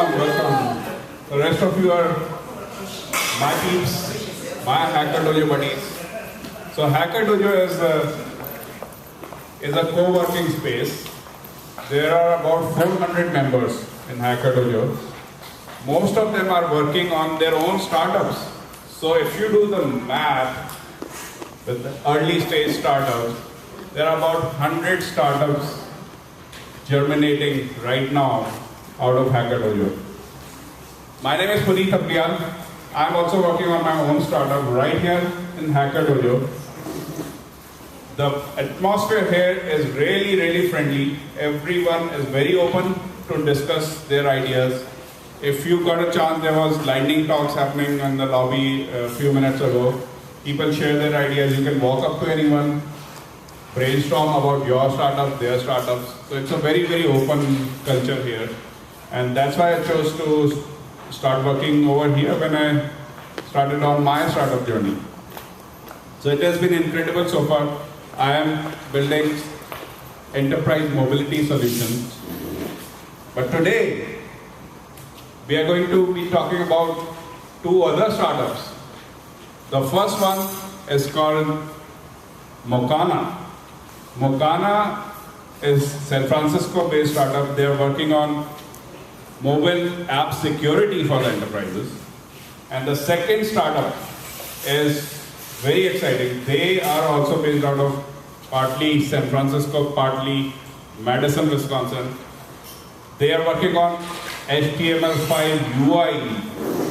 welcome. The rest of you are my peeps, my Hacker Dojo buddies. So Hacker Dojo is a co-working space. There are about 400 members in Hacker Dojo. Most of them are working on their own startups. So if you do the math with the early stage startups, there are about 100 startups germinating right now out of Hacker Dojo. My name is Puneet Aprial. I'm also working on my own startup right here in Hacker Dojo. The atmosphere here is really, really friendly. Everyone is very open to discuss their ideas. If you got a chance, there was lightning talks happening in the lobby a few minutes ago. People share their ideas. You can walk up to anyone, brainstorm about your startup, their startups. So it's a very, very open culture here. And that's why I chose to start working over here when I started on my startup journey. So it has been incredible so far. I am building enterprise mobility solutions. But today, we are going to be talking about two other startups. The first one is called Mocana. Mocana is San Francisco-based startup. They are working on mobile app security for the enterprises. And the second startup is very exciting. They are also based out of partly San Francisco, partly Madison, Wisconsin. They are working on HTML5 UI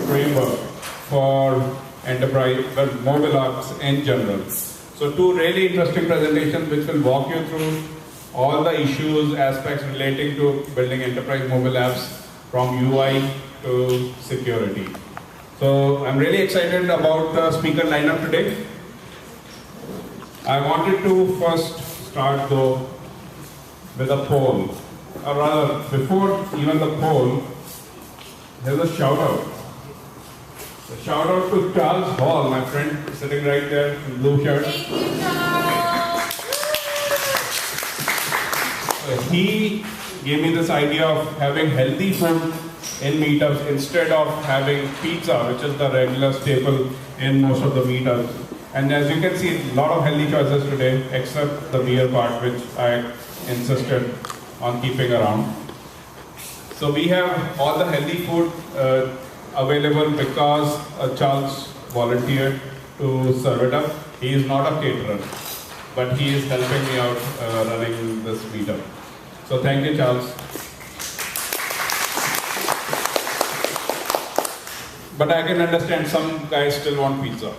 framework for enterprise, but mobile apps in general. So two really interesting presentations which will walk you through all the issues, aspects relating to building enterprise mobile apps from UI to security. So I'm really excited about the speaker lineup today. I wanted to first start though with a poll. Or rather, before even the poll, there's a shout out. A shout out to Charles Hall, my friend sitting right there in blue shirt. Thank you, Charles. He gave me this idea of having healthy food in meetups instead of having pizza, which is the regular staple in most of the meetups. And as you can see, a lot of healthy choices today, except the beer part, which I insisted on keeping around. So we have all the healthy food available because Charles volunteered to serve it up. He is not a caterer, but he is helping me out running this meetup. So thank you, Charles. But I can understand some guys still want pizza.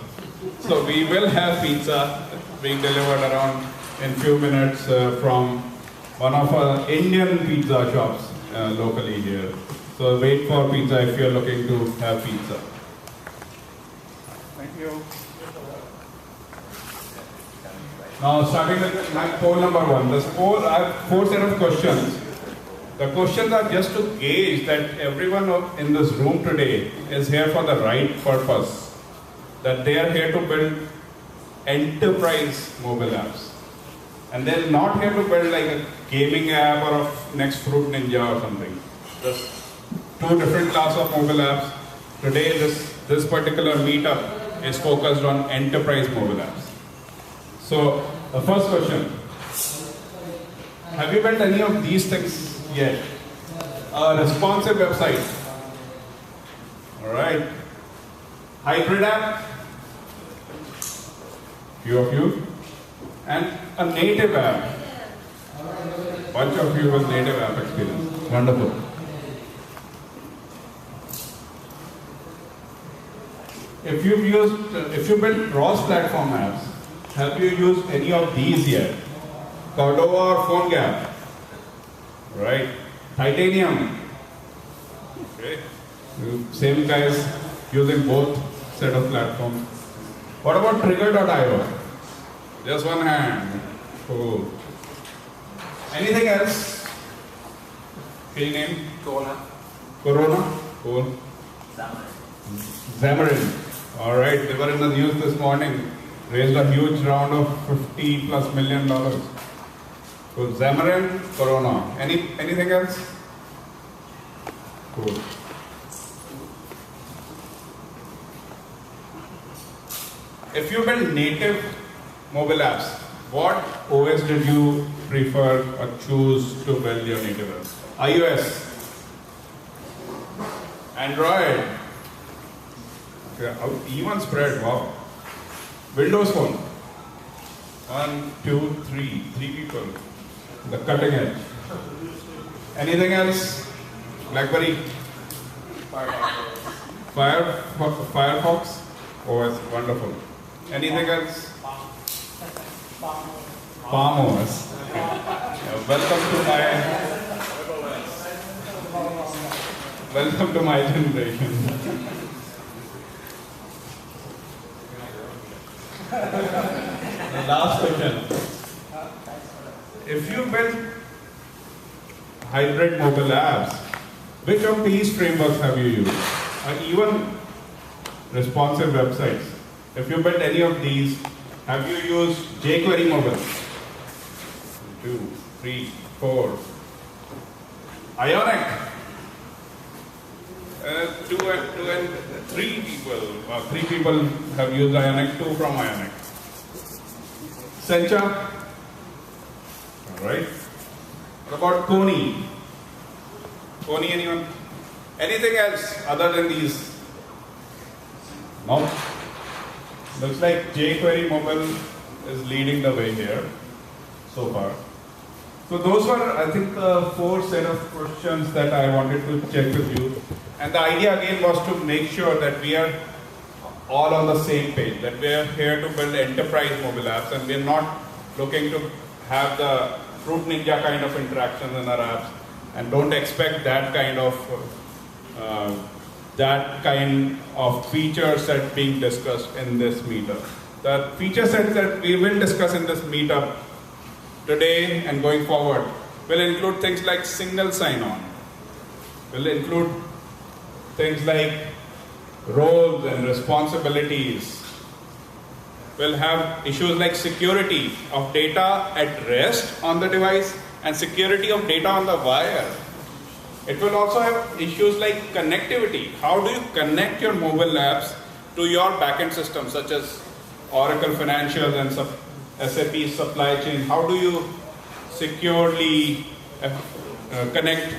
So we will have pizza being delivered around in few minutes from one of our Indian pizza shops locally here. So wait for pizza if you're looking to have pizza. Thank you. Now starting with my poll number one. This poll, I have 4 set of questions. The questions are just to gauge that everyone in this room today is here for the right purpose. That they are here to build enterprise mobile apps. And they're not here to build like a gaming app or a next Fruit Ninja or something. Just two different class of mobile apps. Today this particular meetup is focused on enterprise mobile apps. So the first question, have you built any of these things yet? A responsive website. Alright. Hybrid app. Few of you. And a native app. Bunch of you with native app experience. Wonderful. If you built cross-platform apps, have you used any of these yet? Cordova or PhoneGap? Right. Titanium. Okay. Same guys using both set of platforms. What about Trigger.io? Just one hand. Cool. Anything else? Any name? Corona? Cool. Xamarin. Alright, they were in the news this morning. Raised a huge round of $50+ million. So Xamarin, Corona. Anything else? Cool. if you build native mobile apps, what OS did you prefer or choose to build your native apps? iOS, Android, okay, even spread, wow. Windows Phone, 1, 2, 3 people, the cutting edge. Anything else? BlackBerry? Firefox? Oh, it's wonderful. Anything else? Palm OS. Welcome to my generation. The last question. If you build hybrid mobile apps, which of these frameworks have you used? Or even responsive websites. If you build any of these, have you used jQuery mobile? 2, 3, 4. Ionic. 2 and 3 people. 3 people have used Ionic, 2 from Ionic. Sencha. Alright. What about Kony? Kony, anyone? Anything else other than these? No? Looks like jQuery mobile is leading the way here so far. So those were, I think, the 4 set of questions that I wanted to check with you. And the idea again was to make sure that we are all on the same page, that we are here to build enterprise mobile apps and we are not looking to have the Fruit Ninja kind of interactions in our apps, and don't expect that kind of feature set being discussed in this meetup. The feature sets that we will discuss in this meetup today and going forward will include things like single sign-on, will include things like roles and responsibilities, will have issues like security of data at rest on the device and security of data on the wire. It will also have issues like connectivity. How do you connect your mobile apps to your backend systems such as Oracle Financials and SAP supply chain? How do you securely connect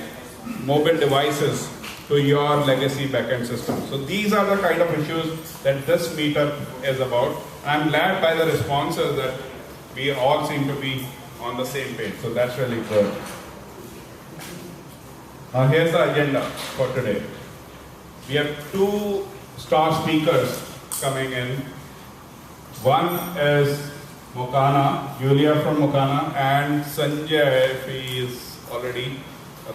mobile devices to your legacy backend system? So these are the kind of issues that this meetup is about. I'm glad by the responses that we all seem to be on the same page. So that's really good. Now here's the agenda for today. We have 2 star speakers coming in. One is Mocana, Julia from Mocana, and Sanjay, if he is already,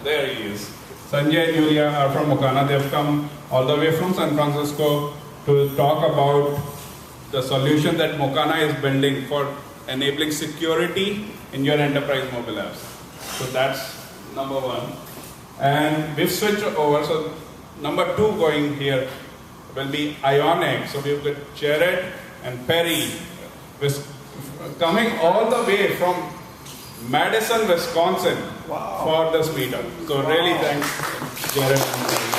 there he is. Sanjay and Julia are from Mocana. They have come all the way from San Francisco to talk about the solution that Mocana is building for enabling security in your enterprise mobile apps. So that's number 1. And we've switched over, so number 2 going here will be Ionic. So we've got Jared and Perry coming all the way from Madison, Wisconsin for this meetup. So really thanks, Jared and Perry.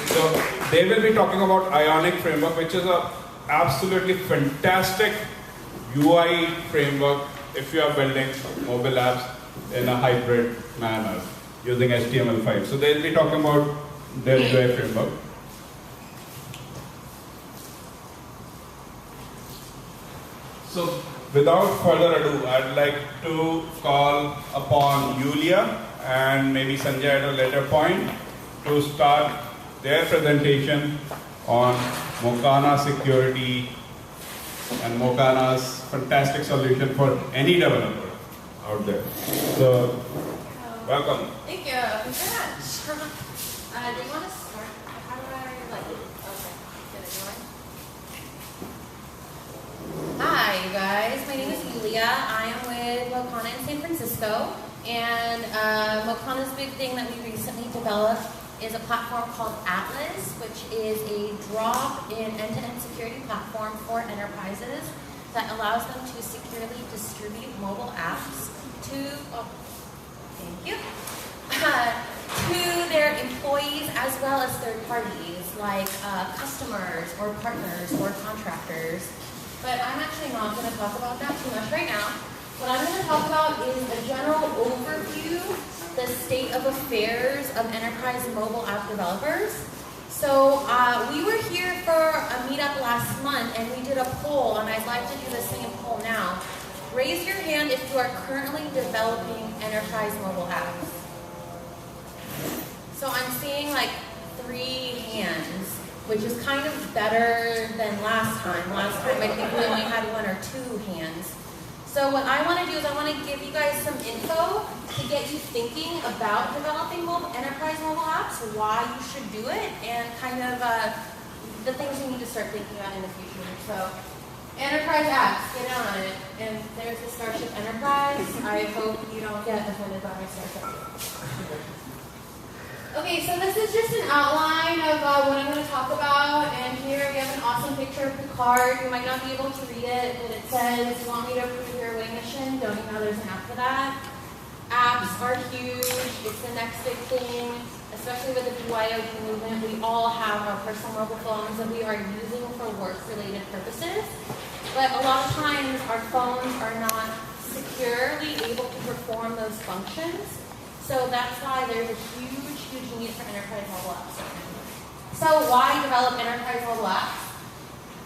So they will be talking about Ionic Framework, which is a absolutely fantastic UI framework if you are building mobile apps in a hybrid manner using HTML5. So they'll be talking about their UI framework. So without further ado, I'd like to call upon Julia and maybe Sanjay at a later point to start their presentation on Mocana security and Mocana's fantastic solution for any developer out there. So, welcome. Thank you. Congrats. Do you want to start? How do I okay, get it going? Hi, you guys. My name is Julia. I am with Mocana in San Francisco, and Mocana's big thing that we recently developed is a platform called Atlas, which is a drop-in end-to-end security platform for enterprises that allows them to securely distribute mobile apps to to their employees as well as third parties. like customers or partners or contractors. But I'm actually not going to talk about that too much right now. What I'm going to talk about is a general overview, the state of affairs of enterprise mobile app developers. So we were here for a meetup last month and we did a poll, and I'd like to do the same poll now. Raise your hand if you are currently developing enterprise mobile apps. So I'm seeing like 3 hands, which is kind of better than last time. Last time I think we only had 1 or 2 hands. So what I want to do is I want to give you guys some info to get you thinking about developing enterprise mobile apps, why you should do it, and kind of the things you need to start thinking about in the future. So enterprise apps, get on it. And there's the Starship Enterprise. I hope you don't get offended by my Starship. Okay, so this is just an outline of what I'm going to talk about, and here we have an awesome picture of Picard. You might not be able to read it, but it says, "You want me to approve your away mission?" Don't you know there's an app for that? Apps are huge. It's the next big thing, especially with the BYOD movement. We all have our personal mobile phones that we are using for work-related purposes, but a lot of times our phones are not securely able to perform those functions. So that's why there's a huge need for enterprise mobile apps. So why develop enterprise mobile apps?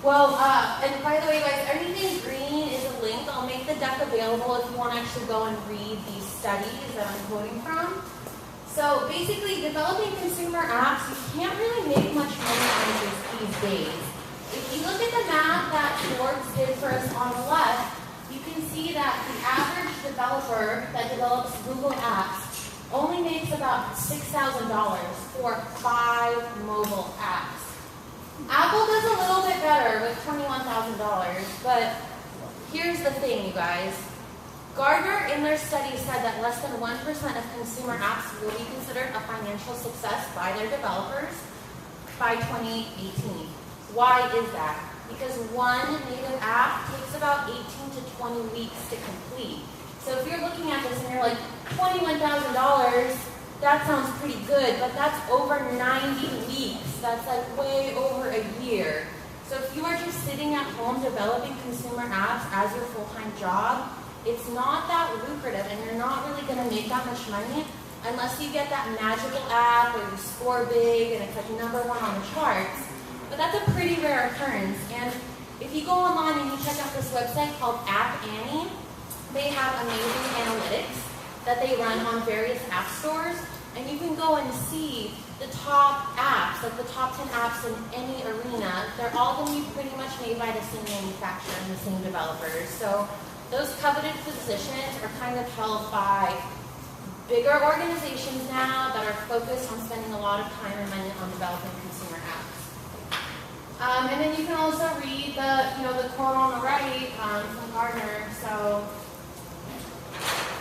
Well, and by the way, guys, everything green is a link. I'll make the deck available if you want to actually go and read these studies that I'm quoting from. So basically, developing consumer apps, you can't really make much money on these days. If you look at the math that Forbes did for us on the left, you can see that the average developer that develops Google apps only makes about $6,000 for 5 mobile apps. Apple does a little bit better with $21,000, but here's the thing, you guys. Gartner, in their study, said that less than 1% of consumer apps will be considered a financial success by their developers by 2018. Why is that? Because one native app takes about 18 to 20 weeks to complete. So if you're looking at this and you're like, $21,000, that sounds pretty good, but that's over 90 weeks. That's like way over a year. So if you are just sitting at home developing consumer apps as your full-time job, it's not that lucrative, and you're not really going to make that much money unless you get that magical app or you score big and it's like #1 on the charts. But that's a pretty rare occurrence. And if you go online and you check out this website called App Annie, they have amazing analytics that they run on various app stores, and you can go and see the top apps, like the top 10 apps in any arena. They're all going to be pretty much made by the same manufacturer and the same developers. So those coveted positions are kind of held by bigger organizations now that are focused on spending a lot of time and money on developing consumer apps. And then you can also read the quote on the right from Gartner. So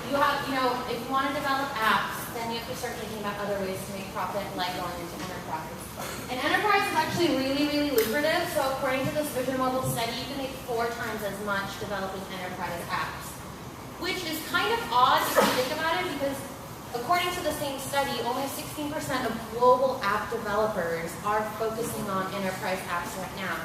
you have, if you want to develop apps, then you have to start thinking about other ways to make profit, like going into enterprise. And enterprise is actually really, really lucrative. So according to this Vision Mobile study, you can make 4 times as much developing enterprise apps, which is kind of odd if you think about it, because according to the same study, only 16% of global app developers are focusing on enterprise apps right now.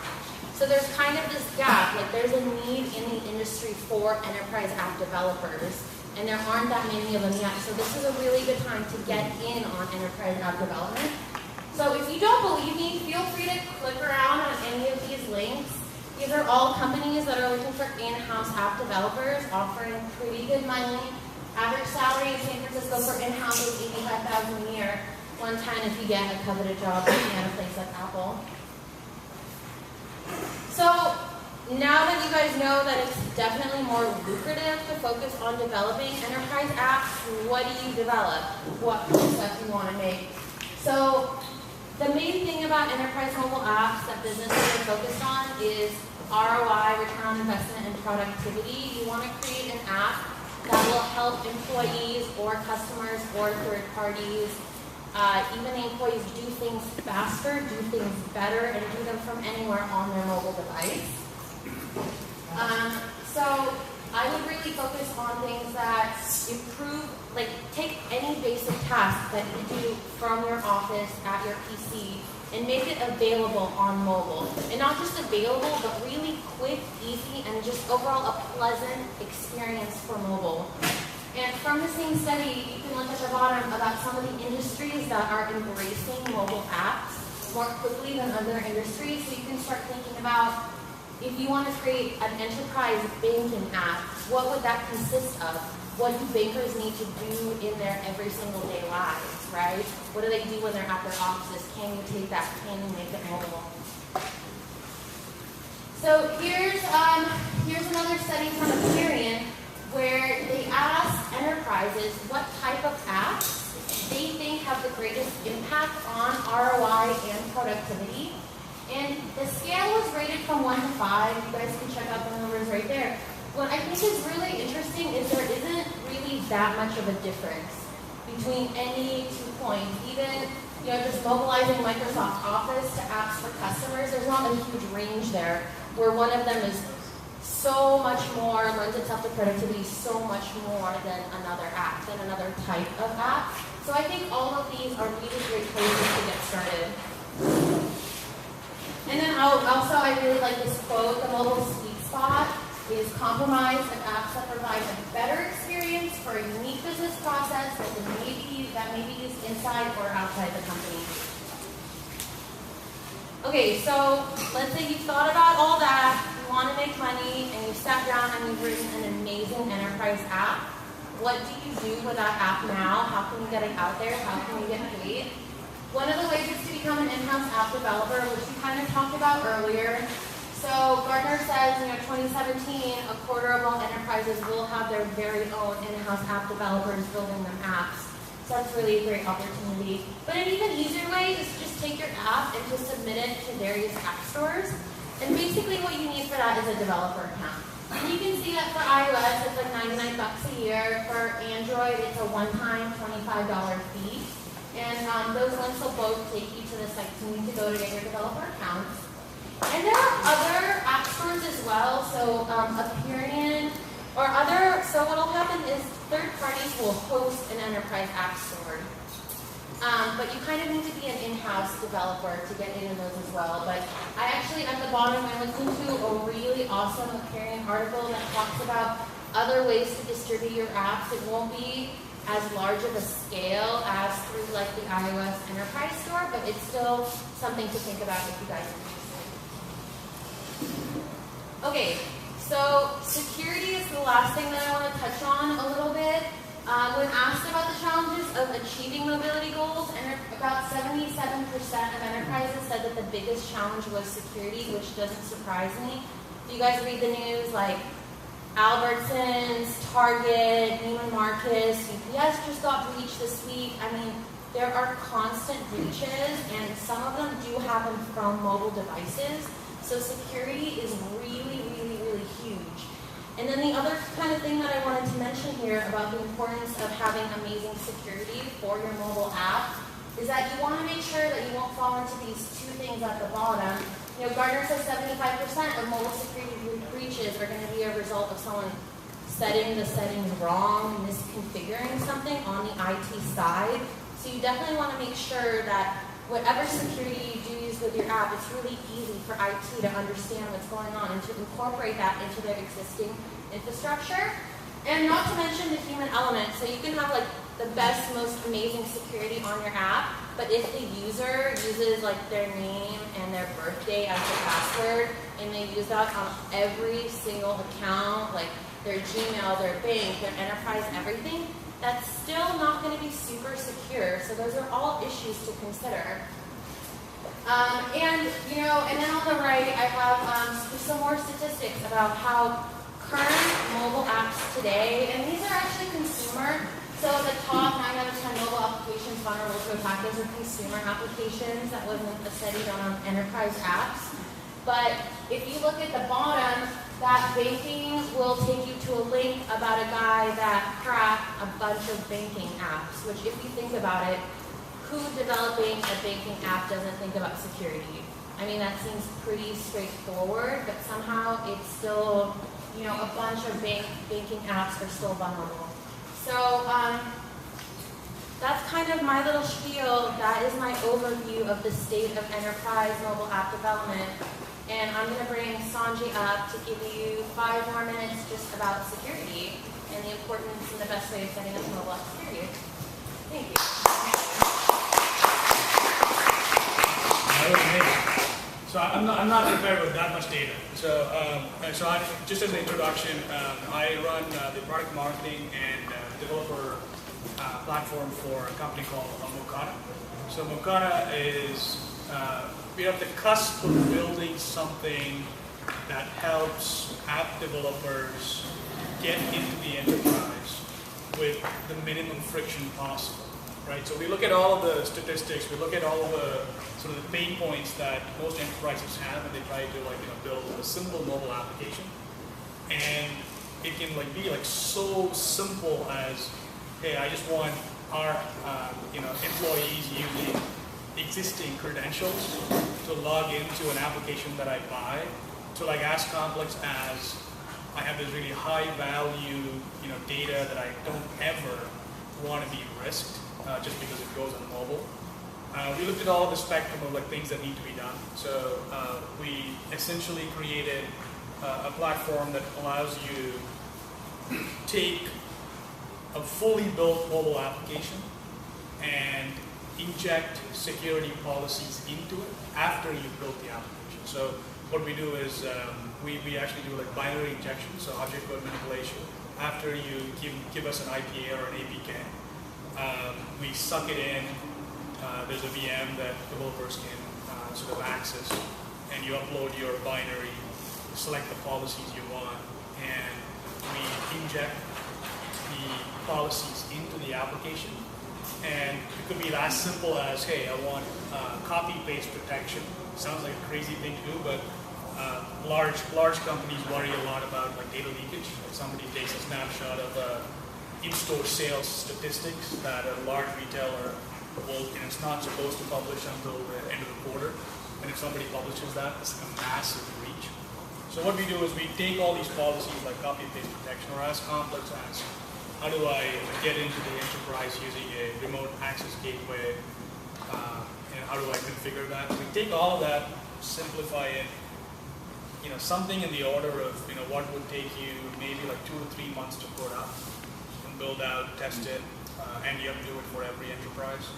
So there's kind of this gap, like there's a need in the industry for enterprise app developers, and there aren't that many of them yet. So this is a really good time to get in on enterprise app development. So if you don't believe me, feel free to click around on any of these links. These are all companies that are looking for in-house app developers, offering pretty good money. Average salary in San Francisco for in-house is $85,000 a year, 110 if you get a coveted job working at a place like Apple. So now that you guys know that it's definitely more lucrative to focus on developing enterprise apps, what do you develop? What stuff do you want to make? So the main thing about enterprise mobile apps that businesses are focused on is ROI, return on investment, and productivity. You want to create an app that will help employees or customers or third parties, even the employees, do things faster, do things better, and do them from anywhere on their mobile device. So I would really focus on things that improve, like take any basic task that you do from your office at your PC and make it available on mobile. And not just available, but really quick, easy, and just overall a pleasant experience for mobile. And from the same study, you can look at the bottom about some of the industries that are embracing mobile apps more quickly than other industries. So you can start thinking about, if you want to create an enterprise banking app, what would that consist of? What do bankers need to do in their every single day lives, right? What do they do when they're at their offices? Can you take that? Can you make it mobile? So here's another study from Experian where they asked enterprises what type of apps they think have the greatest impact on ROI and productivity. And the scale was rated from 1 to 5. You guys can check out the numbers right there. What I think is really interesting is there isn't really that much of a difference between any 2 points. Even, just mobilizing Microsoft Office to apps for customers, there's not a huge range there, where one of them is so much more, lends itself to productivity so much more than another app, than another type of app. So I think all of these are really great places to get started. And then also I really like this quote, the mobile sweet spot is compromise of apps that provide a better experience for a unique business process that may be used inside or outside the company. Okay, so let's say you've thought about all that, you want to make money, and you've sat down and you've written an amazing enterprise app. What do you do with that app now? How can you get it out there? How can you get paid? One of the ways is to become an in-house app developer, which we kind of talked about earlier. So Gartner says, 2017, a quarter of all enterprises will have their very own in-house app developers building them apps. So that's really a great opportunity. But an even easier way is to just take your app and to submit it to various app stores. And basically what you need for that is a developer account. And you can see that for iOS, it's like $99 a year. For Android, it's a one-time $25 fee. And those links will both take you to the sites you need to go to get your developer accounts. And there are other app stores as well, so Experian or other, so what will happen is third parties will host an enterprise app store. But you kind of need to be an in-house developer to get into those as well. But I actually, at the bottom, I listened to a really awesome Experian article that talks about other ways to distribute your apps. It won't be as large of a scale as through like the iOS enterprise store, but it's still something to think about if you guys are interested. Okay, so security is the last thing that I want to touch on a little bit. When asked about the challenges of achieving mobility goals, and about 77% of enterprises said that the biggest challenge was security, which doesn't surprise me. If you guys read the news, like Albertsons, Target, Neiman Marcus, UPS just got breached this week. I mean, there are constant breaches, and some of them do happen from mobile devices. So security is really, really, really huge. And then the other kind of thing that I wanted to mention here about the importance of having amazing security for your mobile app is that you want to make sure that you won't fall into these two things at the bottom. Gartner says 75% of mobile security breaches are going to be a result of someone setting the settings wrong, misconfiguring something on the IT side. So you definitely want to make sure that whatever security you do use with your app, it's really easy for IT to understand what's going on and to incorporate that into their existing infrastructure. And not to mention the human element. So you can have like the best, most amazing security on your app, but if the user uses like their name and their birthday as the password, and they use that on every single account, like their Gmail, their bank, their enterprise, everything, that's still not going to be super secure. So those are all issues to consider. And then on the right, I have some more statistics about how current mobile apps today, and these are actually consumer. So the top 9 out of 10 mobile applications vulnerable to attackers are consumer applications. That wasn't a study done on enterprise apps. But if you look at the bottom, that banking will take you to a link about a guy that cracked a bunch of banking apps, which if you think about it, who developing a banking app doesn't think about security? I mean, that seems pretty straightforward, but somehow it's still, a bunch of banking apps are still vulnerable. So that's kind of my little spiel. That is my overview of the state of enterprise mobile app development. And I'm going to bring Sanjay up to give you 5 more minutes just about security and the importance and the best way of setting up mobile app security. Thank you. So I'm not prepared with that much data. So just as an introduction, I run the product marketing and developer platform for a company called Mocana. So Mocana is we're at the cusp of building something that helps app developers get into the enterprise with the minimum friction possible. Right, so we look at all of the statistics, we look at all of the sort of the pain points that most enterprises have, and they try to build a simple mobile application. And it can be so simple as, hey, I just want our employees using existing credentials to log into an application that I buy, to as complex as I have this really high value data that I don't ever want to be risked. Just because it goes on mobile. We looked at all the spectrum of things that need to be done. So we essentially created a platform that allows you to take a fully built mobile application and inject security policies into it after you've built the application. So what we do is we actually do binary injection, so object code manipulation. After you give us an IPA or an APK, we suck it in. There's a VM that developers can sort of access, and you upload your binary, select the policies you want, and we inject the policies into the application. And it could be as simple as, hey, I want copy-paste protection. Sounds like a crazy thing to do, but large companies worry a lot about data leakage. If somebody takes a snapshot of in-store sales statistics that a large retailer will, it's not supposed to publish until the end of the quarter. And if somebody publishes that, it's a massive reach. So what we do is we take all these policies like copy-paste protection, or as complex as how do I get into the enterprise using a remote access gateway, and how do I configure that? We take all of that, simplify it, something in the order of what would take you maybe 2 to 3 months to put up. Build out, test it, and you have to do it for every enterprise.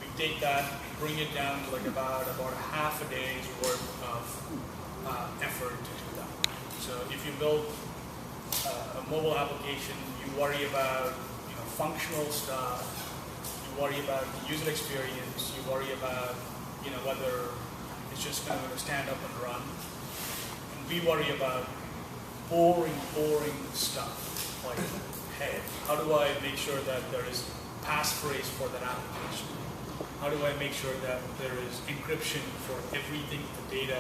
We take that, bring it down to about half a day's worth of effort to do that. So if you build a mobile application, you worry about functional stuff, you worry about the user experience, you worry about whether it's just going to stand up and run. And we worry about boring stuff like, hey, how do I make sure that there is passphrase for that application? How do I make sure that there is encryption for everything, the data,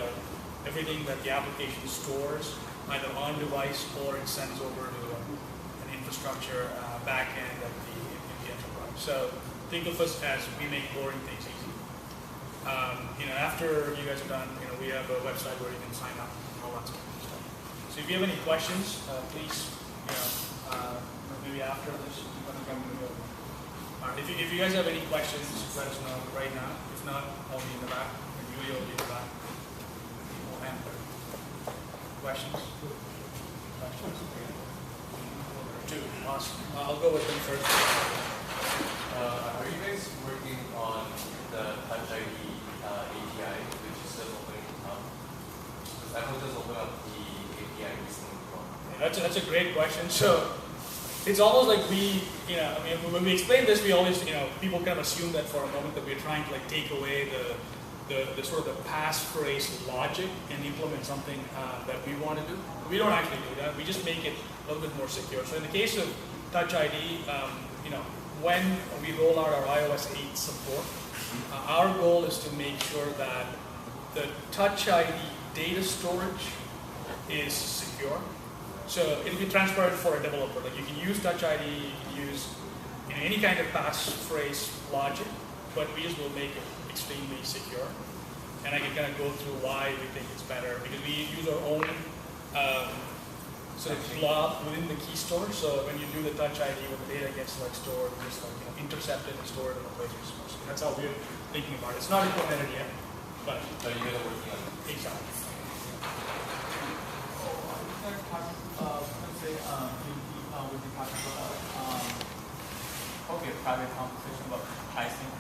everything that the application stores, either on device or it sends over to an infrastructure backend in the enterprise. So think of us as we make boring things easy. After you guys are done, we have a website where you can sign up and all that sort of stuff. So if you have any questions, please, maybe after this, you're going to come to the if you guys have any questions, let us know right now. If not, I'll be in the back, and Julia will be in the back. We'll answer questions. Two, awesome. I'll go with them first. Are you guys working on the Touch ID API, which is still opening up? Because Apple just opened up the API recently. That's a great question. So it's almost like when we explain this, we always, people kind of assume that for a moment that we're trying to take away the sort of the passphrase logic and implement something that we want to do. We don't actually do that. We just make it a little bit more secure. So in the case of Touch ID, when we roll out our iOS 8 support, our goal is to make sure that the Touch ID data storage is secure. So it'll be transparent for a developer. You can use Touch ID, you can use any kind of passphrase logic, but we just will make it extremely secure. And I can kind of go through why we think it's better, because we use our own So it's blob within the key store. So when you do the touch ID, when the data gets like stored, just like intercepted and stored in the place you're supposed to. That's how we're thinking about it. It's not implemented yet, but So you guys are working on it. exactly. Let's say we've been talking about okay, private conversation about pricing.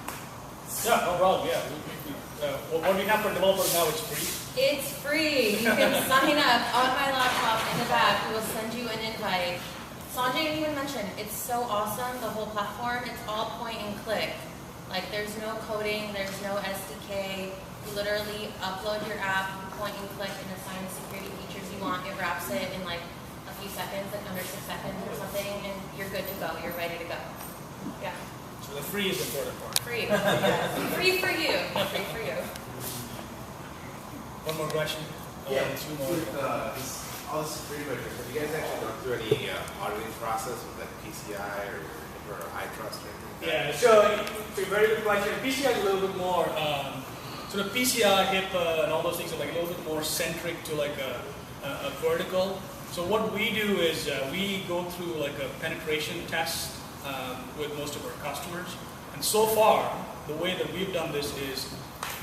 Yeah, no problem. Yeah, what we have for developers now is free. It's free. You can sign up on my laptop in the back. We will send you an invite. Sanjay didn't even mention, it's so awesome, the whole platform. It's all point and click. Like there's no coding, there's no SDK. You literally upload your app, point and click, and assign the security features you want. It wraps it in like a few seconds, like under 6 seconds or something, and you're good to go. You're ready to go. Yeah. So the free is the important part. Free. Yes. Free for you. Free for you. One more question. Yeah, Two more. all this security measures, have you guys actually gone through any auditing process with like PCI or iTrust or anything? Yeah, so it's a very good question. PCI is a little bit more, so the PCI, HIPAA, and all those things are like a little bit more centric to like a vertical. So what we do is we go through like a penetration test with most of our customers. And so far, the way that we've done this is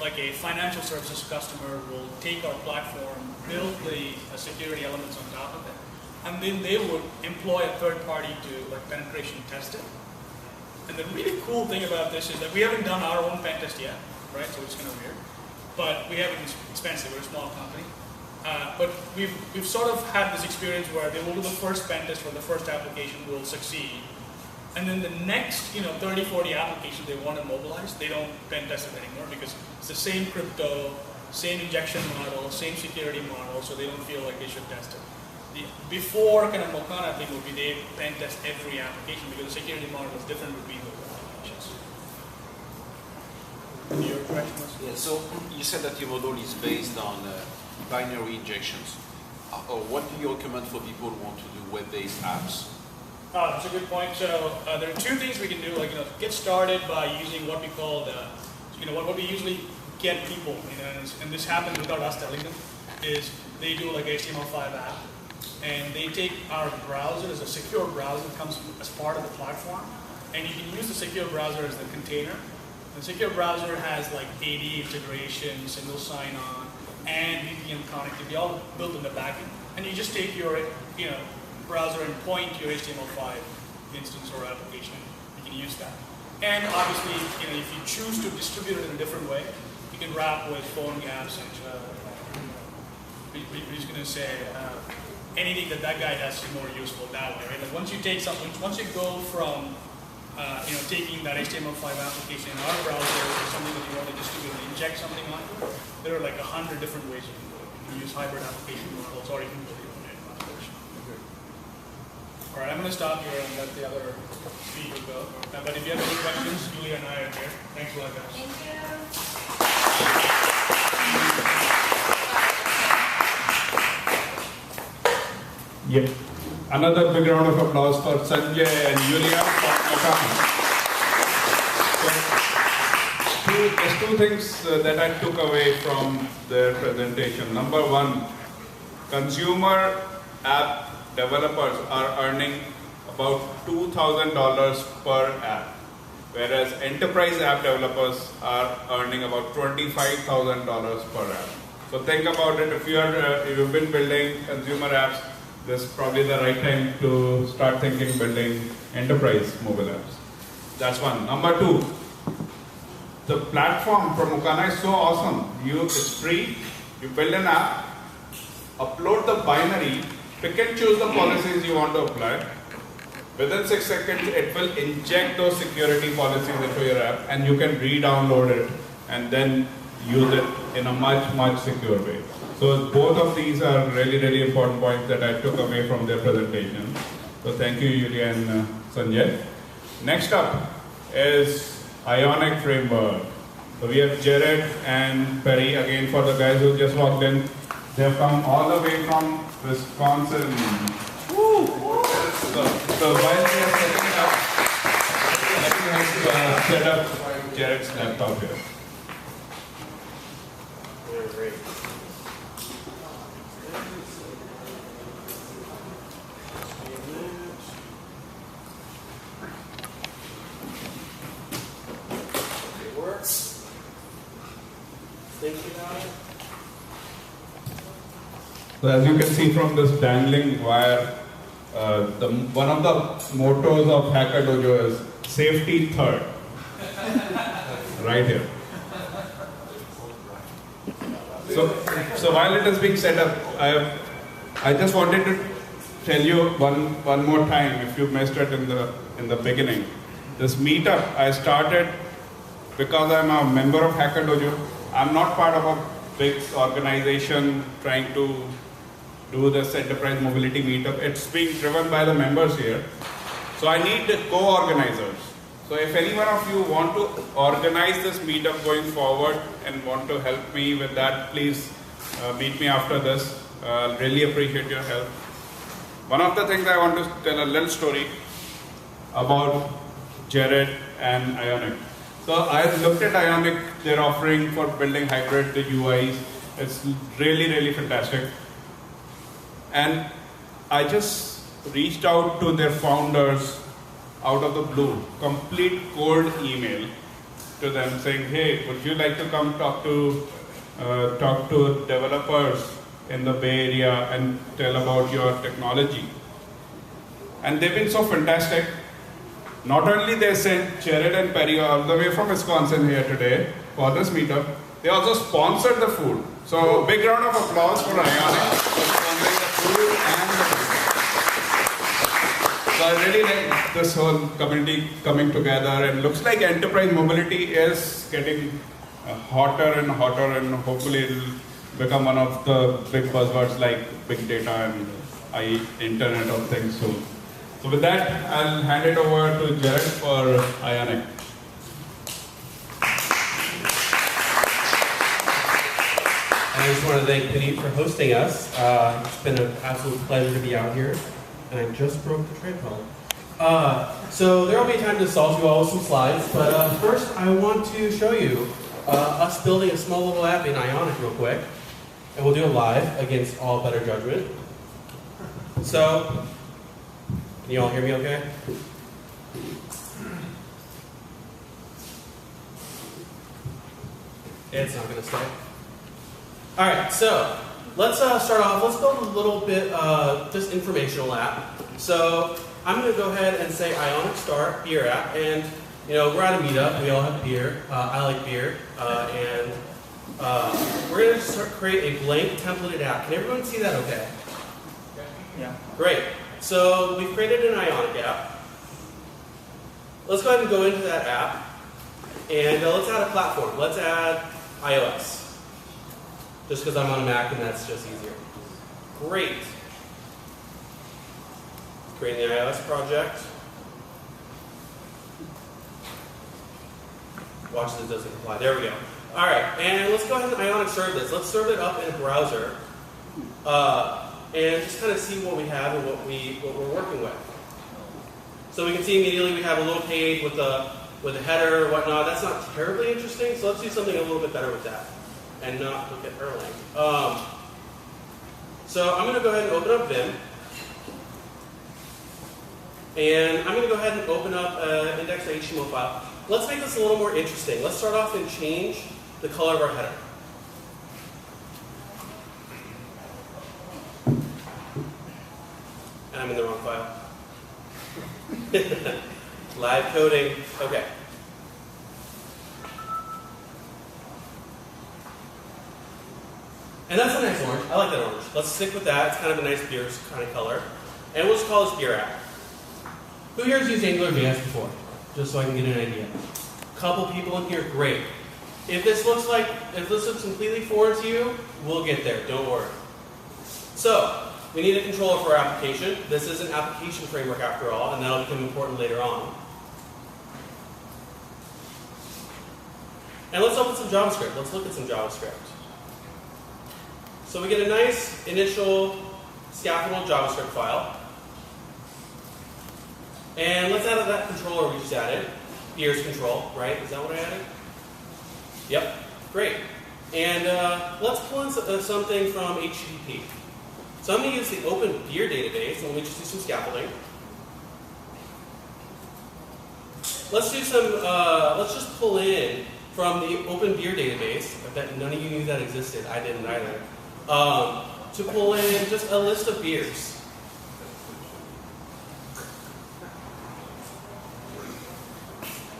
like a financial services customer will take our platform, build the security elements on top of it, and then they would employ a third party to like penetration test it. And the really cool thing about this is that we haven't done our own pen test yet, right? So it's kind of weird. But we haven't, it's expensive, we're a small company. But we've sort of had this experience where they will do the first pen test for the first application, will succeed. And then the next, 30, 40 applications they want to mobilize, they don't pen test it anymore because it's the same crypto, same injection model, same security model, so they don't feel like they should test it. The before kind of Mocana thing would be they pen test every application because the security model is different between those applications. Your question was? Yeah, so you said that your model is based on binary injections. What do you recommend for people who want to do web-based apps? That's a good point. So there are two things we can do. Like get started by using what we call what we usually get people. And this happens without us telling them. Is they do like HTML5 app, and they take our browser as a secure browser that comes as part of the platform, and you can use the secure browser as the container. The secure browser has like AD integration, single sign-on, and VPN connectivity, all built in the backend. And you just take your browser and point to your HTML5 instance or application. You can use that. And obviously, if you choose to distribute it in a different way, you can wrap with phone apps and we're just going to say anything that guy does is more useful that way, right? Like once you take something, once you go from taking that HTML5 application in our browser or something that you want to distribute and inject something onto, there are like 100 different ways you can do it. You can use hybrid application models, or you can build your own advanced version. All right, I'm going to stop here and let the other speaker go. But if you have any questions, Julia and I are here. Thanks a lot, guys. Thank you. Yep. Another big round of applause for Sanjay and Yulia for Mocana. So, there's two things that I took away from their presentation. Number one, consumer app developers are earning about $2,000 per app, whereas enterprise app developers are earning about $25,000 per app. So think about it. If you've been building consumer apps, this is probably the right time to start thinking building enterprise mobile apps. That's one. Number two, the platform from Mocana is so awesome. It's free. You build an app, upload the binary, pick and choose the policies you want to apply. Within 6 seconds, it will inject those security policies into your app, and you can re-download it and then use it in a much, much secure way. So both of these are really, really important points that I took away from their presentation. So thank you, Yulia and Sanjay. Next up is Ionic Framework. So we have Jared and Perry, again for the guys who just walked in. They have come all the way from Wisconsin. Woo! So while we are setting it up, let me set up Jared's laptop here. thinking about it. So as you can see from this dangling wire, one of the mottos of Hacker Dojo is safety third. Right here. So while it is being set up, I just wanted to tell you one more time, if you missed it in the beginning. This meetup I started because I'm a member of Hacker Dojo. I'm not part of a big organization trying to do this enterprise mobility meetup. It's being driven by the members here. So I need the co-organizers. So if any one of you want to organize this meetup going forward and want to help me with that, please meet me after this. Really appreciate your help. One of the things I want to tell a little story about Jared and Ionic. So I looked at Ionic, their offering for building hybrid, the UIs. It's really, really fantastic. And I just reached out to their founders out of the blue, complete cold email to them saying, hey, would you like to come talk to developers in the Bay Area and tell about your technology? And they've been so fantastic. Not only they sent Jared and Perry all the way from Wisconsin here today for this meetup, they also sponsored the food. So big round of applause for Ionic for sponsoring the food and the food. So I really like this whole community coming together, and looks like enterprise mobility is getting hotter and hotter, and hopefully it will become one of the big buzzwords like big data and Internet of Things soon. So with that, I'll hand it over to Jared for Ionic. I just want to thank Puneet for hosting us. It's been an absolute pleasure to be out here. And I just broke the tripod. So there will be time to solve you all with some slides, but first I want to show you us building a small little app in Ionic real quick. And we'll do it live against all better judgment. So, can you all hear me okay? It's not going to stay. All right, so let's start off. Let's build a little bit just informational app. So I'm going to go ahead and say Ionic start beer app, and we're at a meetup. We all have beer. I like beer, and we're going to create a blank templated app. Can everyone see that? Okay. Yeah. Great. So we've created an Ionic app. Let's go ahead and go into that app, and let's add a platform. Let's add iOS. Just because I'm on a Mac and that's just easier. Great. Creating the iOS project. Watch this doesn't apply. There we go. All right, and let's go ahead and Ionic serve this. Let's serve it up in a browser, and just kind of see what we have and what we're working with. So we can see immediately we have a little page with a header or whatnot. That's not terribly interesting. So let's do something a little bit better with that, and not look at Erlang. So I'm going to go ahead and open up Vim. And I'm going to go ahead and open up an index.html file. Let's make this a little more interesting. Let's start off and change the color of our header. And I'm in the wrong file. Live coding. Okay. And that's a nice orange. I like that orange. Let's stick with that. It's kind of a nice beer kind of color. And we'll just call this beer app. Who here has used AngularJS before? Just so I can get an idea. Couple people in here, great. If this looks completely foreign to you, we'll get there, don't worry. So, we need a controller for our application. This is an application framework after all, and that'll become important later on. And let's open some JavaScript. Let's look at some JavaScript. So we get a nice initial scaffold JavaScript file. And let's add that controller we just added. Beers control, right? Is that what I added? Yep, great. And let's pull in something from HTTP. So I'm going to use the Open Beer database, and let me just do some scaffolding. Let's do some. Let's just pull in from the Open Beer database. I bet none of you knew that existed. I didn't either. To pull in just a list of beers.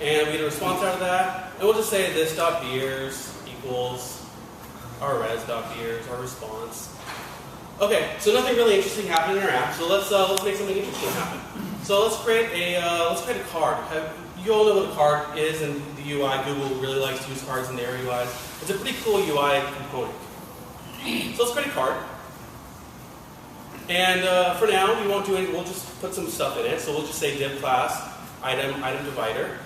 And we get a response out of that. And we'll just say this.beers equals our res.beers, our response. Okay, so nothing really interesting happened in our app. So let's make something interesting happen. So let's create a card. You all know what a card is in the UI. Google really likes to use cards in their UIs. It's a pretty cool UI component. So let's create a card. And for now, we won't do any. We'll just put some stuff in it. So we'll just say div class item divider.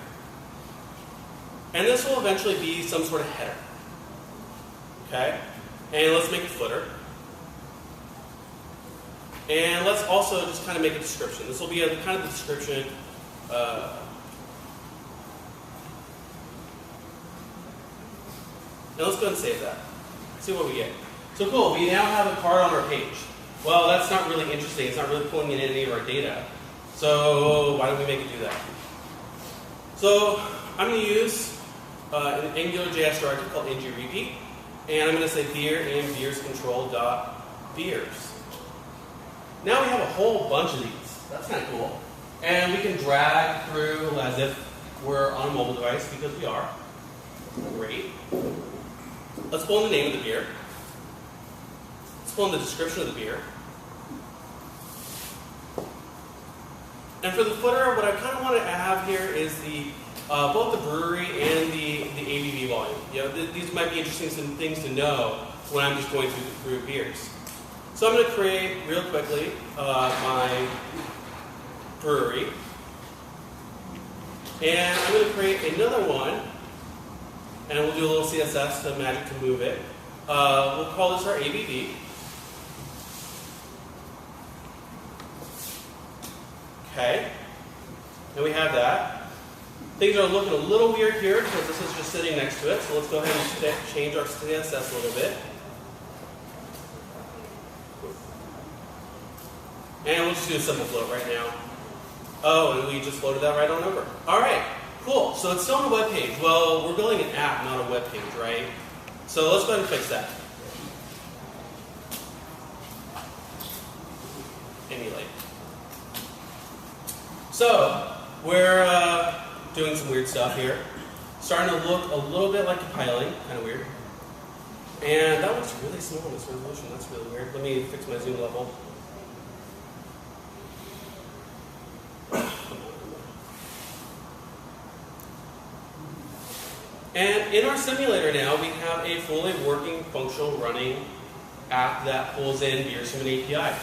And this will eventually be some sort of header. Okay? And let's make a footer. And let's also just kind of make a description. This will be a kind of the description. And let's go ahead and save that. See what we get. So cool, we now have a card on our page. Well, that's not really interesting. It's not really pulling in any of our data. So why don't we make it do that? So I'm going to use an AngularJS directive called ngrepeat. And I'm going to say beer and beers control dot beers. Now we have a whole bunch of these. That's kind of cool. And we can drag through as if we're on a mobile device, because we are. Great. Let's pull in the name of the beer. Let's pull in the description of the beer. And for the footer, what I kind of want to have here is the both the brewery and the ABV volume. You know, these might be interesting things to know when I'm just going through beers. So I'm going to create, real quickly, my brewery. And I'm going to create another one. And we'll do a little CSS to magic to move it. We'll call this our ABV. Okay. And we have that. Things are looking a little weird here because this is just sitting next to it. So let's go ahead and change our CSS a little bit. And we'll just do a simple float right now. Oh, and we just floated that right on over. All right, cool. So it's still on a web page. Well, we're building an app, not a web page, right? So let's go ahead and fix that. Emulate. So we're doing some weird stuff here. Starting to look a little bit like compiling, kind of weird. And that looks really small in this resolution. That's really weird. Let me fix my zoom level. And in our simulator now, we have a fully working, functional, running app that pulls in beers from an API.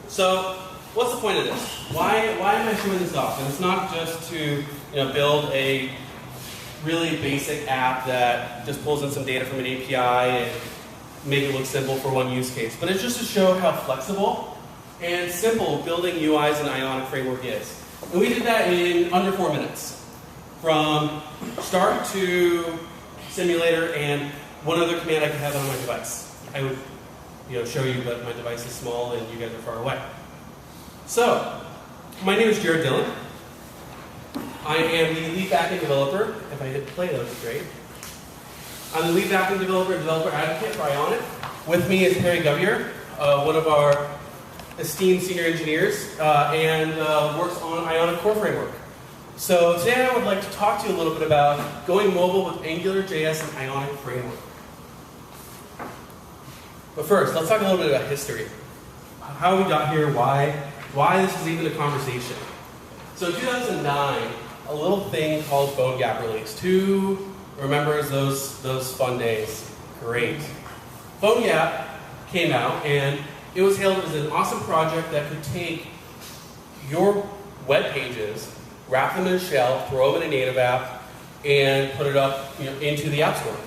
So, what's the point of this? Why am I showing this off? And it's not just to build a really basic app that just pulls in some data from an API and make it look simple for one use case. But it's just to show how flexible and simple building UIs in Ionic Framework is. And we did that in under 4 minutes. From start to simulator and one other command I could have on my device. I would show you, but my device is small and you guys are far away. So, my name is Jared Dillon. I am the lead backend developer. If I hit play, that would be great. I'm the lead backend developer and developer advocate for Ionic. With me is Perry Govier, one of our esteemed senior engineers, and works on Ionic Core Framework. So today I would like to talk to you a little bit about going mobile with AngularJS and Ionic Framework. But first, let's talk a little bit about history. How we got here, why this is even a conversation. So in 2009, a little thing called PhoneGap released. Who remembers those fun days? Great. PhoneGap came out, and it was hailed as an awesome project that could take your web pages, wrap them in a shell, throw them in a native app, and put it up into the App Store.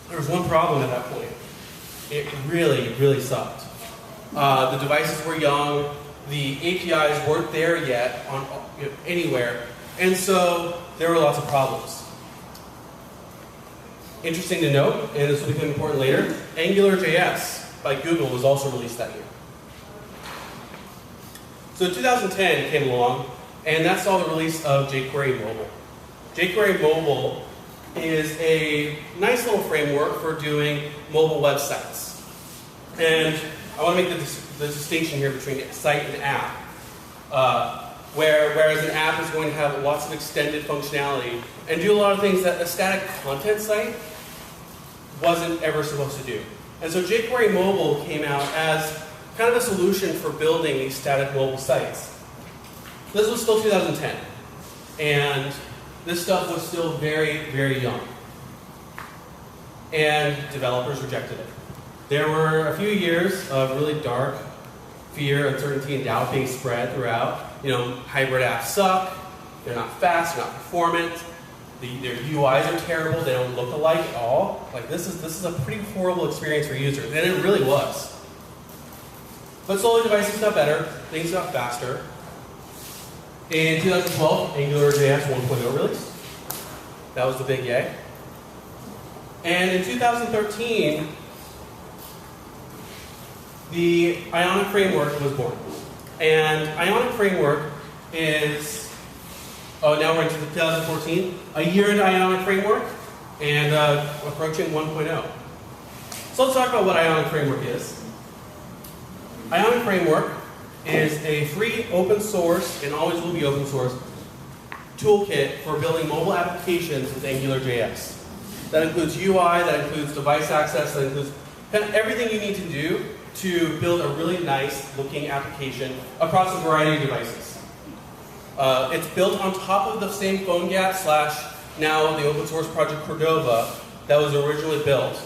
There was one problem at that point. It really, really sucked. The devices were young, the APIs weren't there yet on anywhere, and so there were lots of problems. Interesting to note, and this will become important later, AngularJS by Google was also released that year. So 2010 came along, and that saw the release of jQuery Mobile. jQuery Mobile is a nice little framework for doing mobile websites. And I want to make the distinction here between site and app. Whereas an app is going to have lots of extended functionality and do a lot of things that a static content site wasn't ever supposed to do. And so jQuery Mobile came out as kind of a solution for building these static mobile sites. This was still 2010, and this stuff was still very, very young. And developers rejected it. There were a few years of really dark fear, uncertainty, and doubt being spread throughout. You know, hybrid apps suck, they're not fast, they're not performant, their UIs are terrible, they don't look alike at all. Like this is a pretty horrible experience for users, and it really was. But slowly devices got better, things got faster. In 2012, AngularJS 1.0 released. That was the big yay. And in 2013, the Ionic Framework was born. And Ionic Framework is, now we're into 2014, a year into Ionic Framework, and approaching 1.0. So let's talk about what Ionic Framework is. Ionic Framework is a free, open source, and always will be open source, toolkit for building mobile applications with AngularJS. That includes UI, that includes device access, that includes kind of everything you need to do to build a really nice looking application across a variety of devices. It's built on top of the same PhoneGap / now the open source project Cordova that was originally built.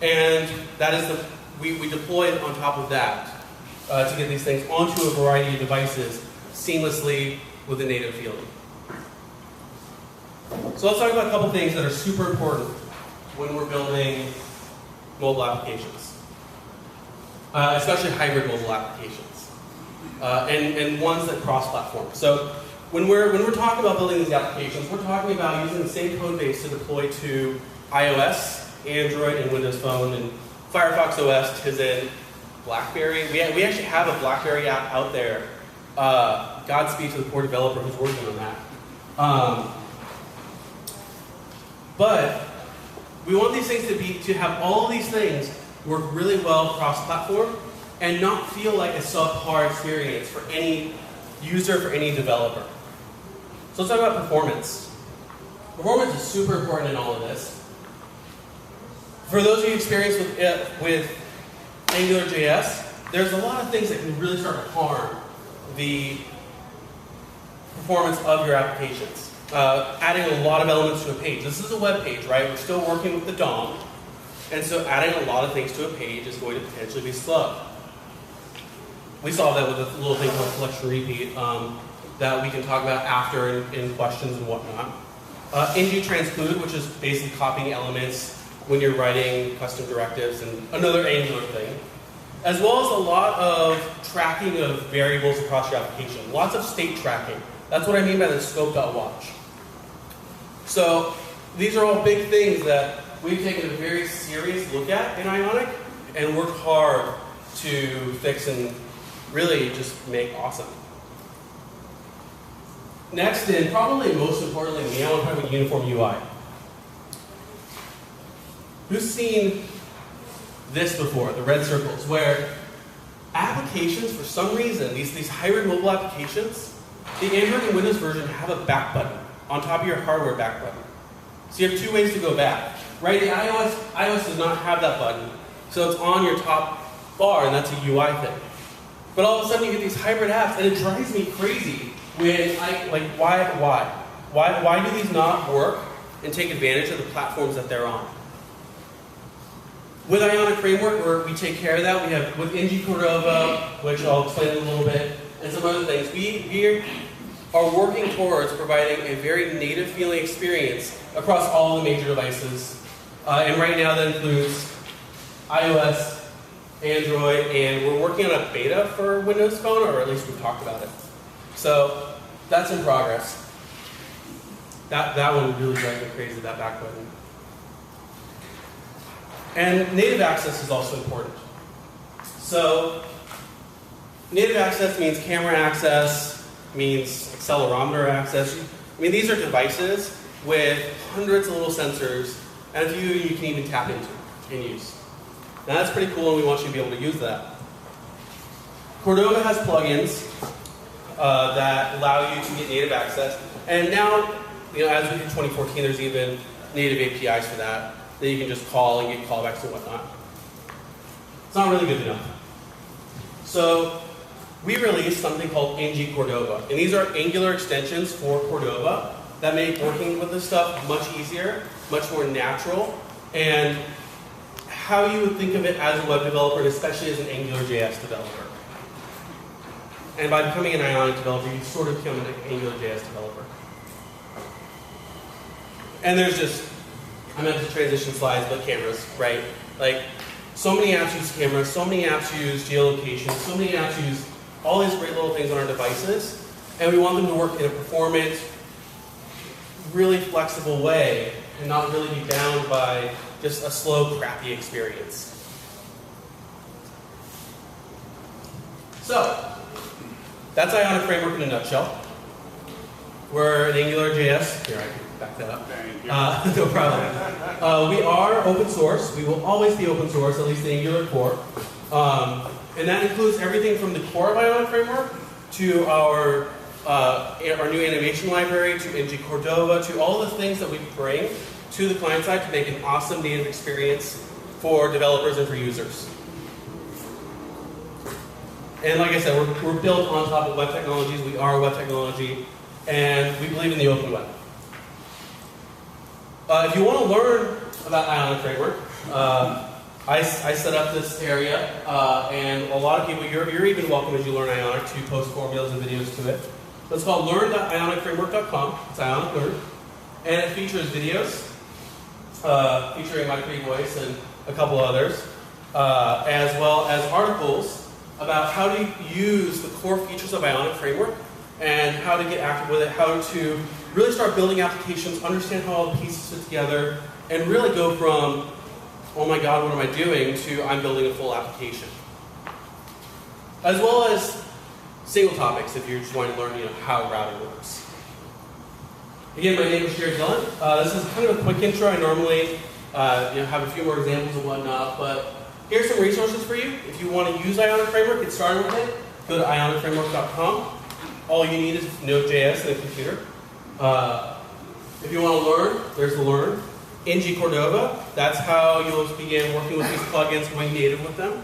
And that is we deployed on top of that to get these things onto a variety of devices seamlessly with a native field. So let's talk about a couple things that are super important when we're building mobile applications, especially hybrid mobile applications, and ones that cross-platform. So when we're talking about building these applications, we're talking about using the same code base to deploy to iOS, Android, and Windows Phone, and Firefox OS, Tizen, BlackBerry. We actually have a BlackBerry app out there. Godspeed to the poor developer who's working on that. But we want these things to have all of these things work really well cross-platform and not feel like a subpar experience for any user, for any developer. So let's talk about performance. Performance is super important in all of this. For those of you experienced with AngularJS, there's a lot of things that can really start to harm the performance of your applications. Adding a lot of elements to a page. This is a web page, right? We're still working with the DOM. And so adding a lot of things to a page is going to potentially be slow. We solved that with a little thing called collection repeat that we can talk about after in questions and whatnot. ng transclude, which is basically copying elements when you're writing custom directives, and another Angular thing. As well as a lot of tracking of variables across your application. Lots of state tracking. That's what I mean by the scope.watch. So these are all big things that we've taken a very serious look at in Ionic and worked hard to fix and really just make awesome. Next, and probably most importantly, I want to talk about uniform UI. Who's seen this before, the red circles, where applications, for some reason, these hybrid mobile applications, the Android and Windows version have a back button on top of your hardware back button. So you have two ways to go back. Right, the iOS does not have that button, so it's on your top bar, and that's a UI thing. But all of a sudden you get these hybrid apps, and it drives me crazy when why do these not work and take advantage of the platforms that they're on? With Ionic Framework, where we take care of that, we have with ng Cordova, which I'll explain in a little bit, and some other things. We are working towards providing a very native feeling experience across all the major devices. And right now that includes iOS, Android, and we're working on a beta for Windows Phone, or at least we've talked about it. So that's in progress. That one really drives me crazy, that back button. And native access is also important. So native access means camera access, means accelerometer access. I mean, these are devices with hundreds of little sensors, and a few you can even tap into and use. Now that's pretty cool, and we want you to be able to use that. Cordova has plugins that allow you to get native access, and now, as we hit 2014, there's even native APIs for that you can just call and get callbacks and whatnot. It's not really good enough. So we released something called NG Cordova, and these are Angular extensions for Cordova that make working with this stuff much easier, much more natural, and how you would think of it as a web developer, and especially as an AngularJS developer. And by becoming an Ionic developer, you sort of become an AngularJS developer. And there's just, I meant to transition slides, but cameras, right? Like, so many apps use cameras, so many apps use geolocation, so many apps use all these great little things on our devices, and we want them to work in a performant, really flexible way, and not really be bound by just a slow, crappy experience. So, that's Ionic Framework in a nutshell. We're an AngularJS. Here, I can back that up. No problem. We are open source. We will always be open source, at least the Angular core. And that includes everything from the core of Ionic Framework to our new animation library, to NG Cordova, to all the things that we bring to the client side to make an awesome native experience for developers and for users. And like I said, we're built on top of web technologies. We are a web technology, and we believe in the open web. If you want to learn about Ionic Framework, I set up this area, and a lot of people, you're even welcome as you learn Ionic to post formulas and videos to it. So it's called learn.ionicframework.com. It's Ionic Learn. And it features videos, featuring my free voice and a couple others, as well as articles about how to use the core features of Ionic Framework and how to get active with it, how to really start building applications, understand how all the pieces fit together, and really go from, oh my god, what am I doing, to I'm building a full application. As well as single topics if you're just wanting to learn how routing works. Again, my name is Jared Dillon. This is kind of a quick intro. I normally have a few more examples and whatnot, but here's some resources for you. If you want to use Ionic Framework, get started with it, go to ionicframework.com. All you need is Node.js and a computer. If you want to learn, there's the Learn. NG Cordova, that's how you'll begin working with these plugins, going native with them.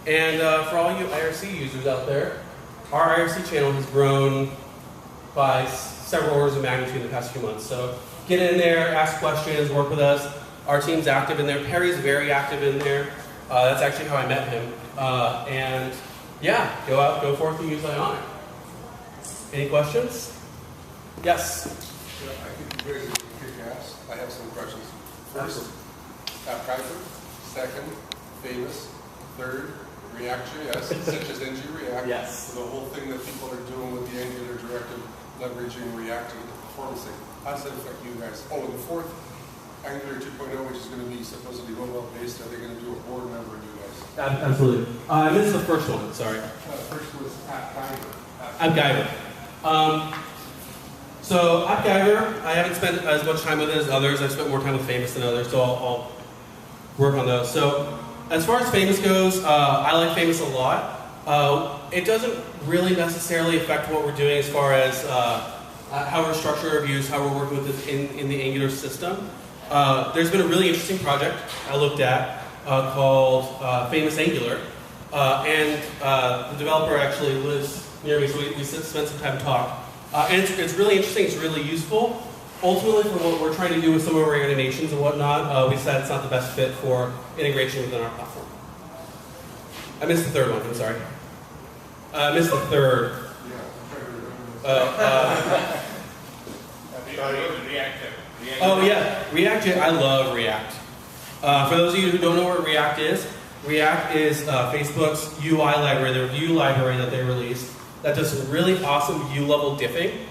And for all you IRC users out there, our IRC channel has grown by several orders of magnitude in the past few months. So get in there, ask questions, work with us. Our team's active in there. Perry's very active in there. That's actually how I met him. And yeah, go forth and use Ionic. Any questions? Yes? Yeah, I think you guys are kick-ass. I have some questions. First, AppGyver. Second, Famous. Third, React.js, such as NG React. Yes. The whole thing that people are doing with the Angular directive, leveraging React and the performance thing. How does that affect you guys? Oh, and the fourth, Angular 2.0, which is going to be supposedly mobile-based. Are they going to do a board member of you guys? Absolutely. This is the first one, sorry. First was AppGyver. AppGyver. So AppGyver, I haven't spent as much time with it as others. I've spent more time with Famous than others, so I'll work on those. So as far as Famous goes, I like Famous a lot. It doesn't really necessarily affect what we're doing as far as how we're structuring our views, how we're working with this in the Angular system. There's been a really interesting project I looked at called Famous Angular, and the developer actually lives near me, so we spent some time to talk. And it's really interesting, it's really useful. Ultimately, for what we're trying to do with some of our animations and whatnot, we decided it's not the best fit for integration within our platform. I missed the third one, I'm sorry. I missed the third. Oh yeah, React, I love React. For those of you who don't know what React is Facebook's UI library, their Vue library that they released, that does some really awesome view-level diffing.